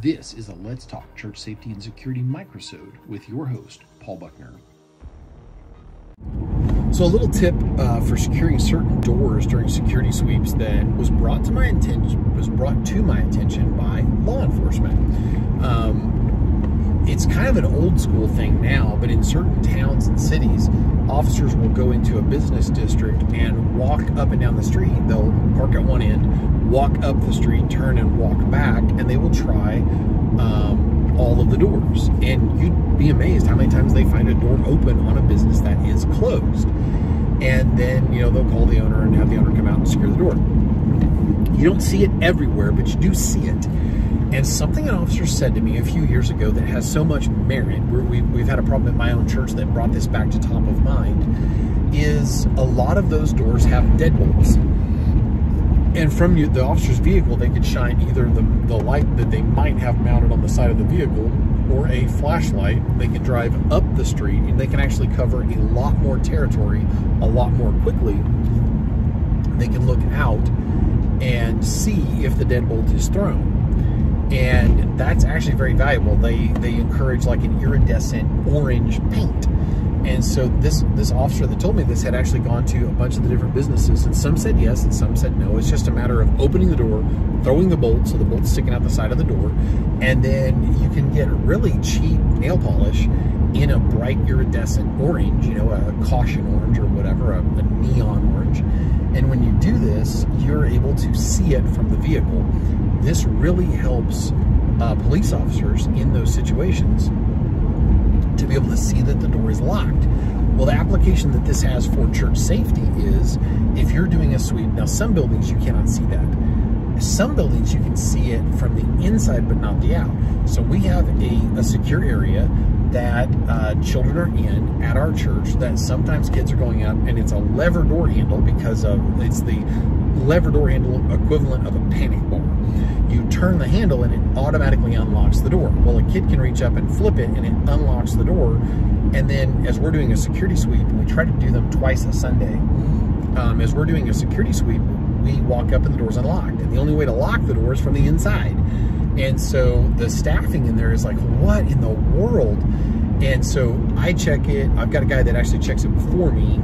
This is a Let's Talk Church Safety and Security microsode with your host, Paul Buckner. So a little tip for securing certain doors during security sweeps that was brought to my attention by law enforcement. It's kind of an old school thing now, but in certain towns and cities, officers will go into a business district and walk up and down the street. They'll park at one end, walk up the street, turn and walk back, and they will try all of the doors. And you'd be amazed how many times they find a door open on a business that is closed. And then, they'll call the owner and have the owner come out and secure the door. You don't see it everywhere, but you do see it. And something an officer said to me a few years ago that has so much merit, we've had a problem at my own church that brought this back to top of mind, is a lot of those doors have deadbolts. And from the officer's vehicle, they could shine either the light that they might have mounted on the side of the vehicle or a flashlight. They can drive up the street and they can actually cover a lot more territory a lot more quickly. They can look out and see if the deadbolt is thrown. And that's actually very valuable. They encourage like an iridescent orange paint. And so this officer that told me this had actually gone to a bunch of the different businesses, and some said yes and some said no. It's just a matter of opening the door, throwing the bolt, so the bolt's sticking out the side of the door, and then you can get really cheap nail polish in a bright iridescent orange, a caution orange or whatever, a neon orange. And when you do this, you're able to see it from the vehicle. This really helps police officers in those situations to be able to see that the door is locked. Well, the application that this has for church safety is if you're doing a sweep. Now, some buildings you cannot see that. Some buildings you can see it from the inside but not the out. So we have a secure area that children are in at our church that sometimes kids are going up, and it's a lever door handle because it's the lever door handle equivalent of a panic bar. You turn the handle and it automatically unlocks the door. Well, a kid can reach up and flip it and it unlocks the door. And then as we're doing a security sweep, and we try to do them twice a Sunday, as we're doing a security sweep, we walk up and the door's unlocked. And the only way to lock the door is from the inside. And so the staffing in there is like, what in the world? And so I check it. I've got a guy that actually checks it before me,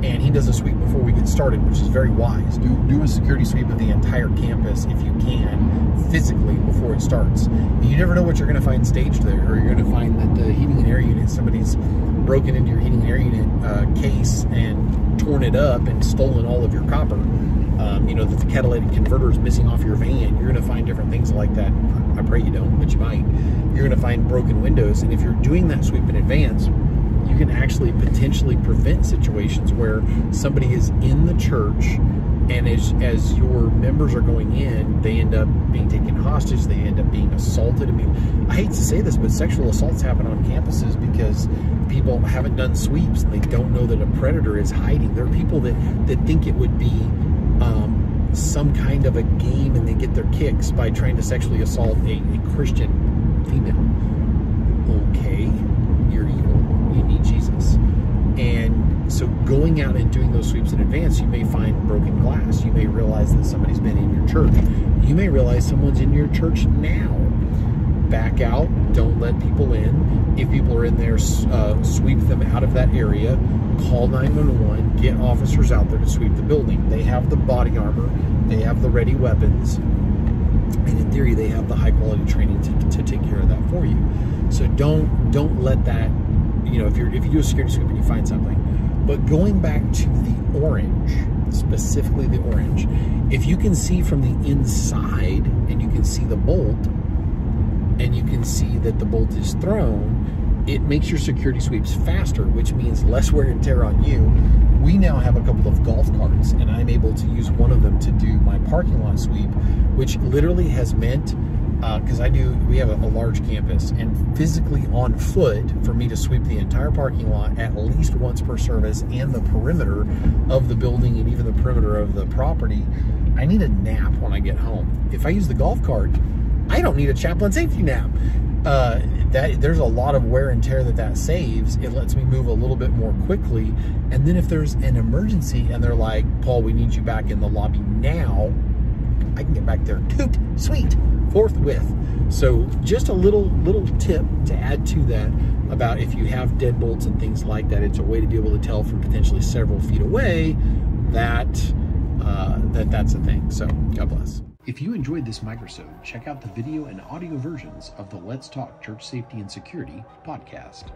and he does a sweep before we get started, which is very wise. Do a security sweep of the entire campus if you can, physically, before it starts. You never know what you're going to find staged there, or you're going to find that the heating and air unit, somebody's broken into your heating and air unit case and torn it up and stolen all of your copper. That the catalytic converter is missing off your van. You're going to find different things like that. I pray you don't, but you might. You're going to find broken windows, and if you're doing that sweep in advance, you can actually potentially prevent situations where somebody is in the church, and as your members are going in, they end up being taken hostage, they end up being assaulted. I mean, I hate to say this, but sexual assaults happen on campuses because people haven't done sweeps and they don't know that a predator is hiding. There are people that think it would be some kind of a game, and they get their kicks by trying to sexually assault a Christian female. Okay, you're evil. You need Jesus. And so going out and doing those sweeps in advance, you may find broken glass. You may realize that somebody's been in your church. You may realize someone's in your church now. Back out. Don't let people in. If people are in there, sweep them out of that area. Call 911. Get officers out there to sweep the building. They have the body armor. They have the ready weapons. And in theory, they have the high quality training to take care of that for you. So don't let that, if you do a security sweep and you find something. But going back to the orange, specifically the orange, if you can see from the inside and you can see the bolt and you can see that the bolt is thrown, it makes your security sweeps faster, which means less wear and tear on you. We now have a couple of golf carts, and I'm able to use one of them to do my parking lot sweep, which literally has meant, because we have a large campus, and physically on foot, for me to sweep the entire parking lot at least once per service and the perimeter of the building and even the perimeter of the property, I need a nap when I get home. If I use the golf cart, I don't need a chaplain safety nap. There's a lot of wear and tear that saves. It lets me move a little bit more quickly. And then if there's an emergency and they're like, Paul, we need you back in the lobby now, I can get back there, toot, sweet, forthwith. So just a little tip to add to that about if you have deadbolts and things like that, it's a way to be able to tell from potentially several feet away that that's a thing. So God bless. If you enjoyed this microsode, check out the video and audio versions of the Let's Talk Church Safety and Security podcast.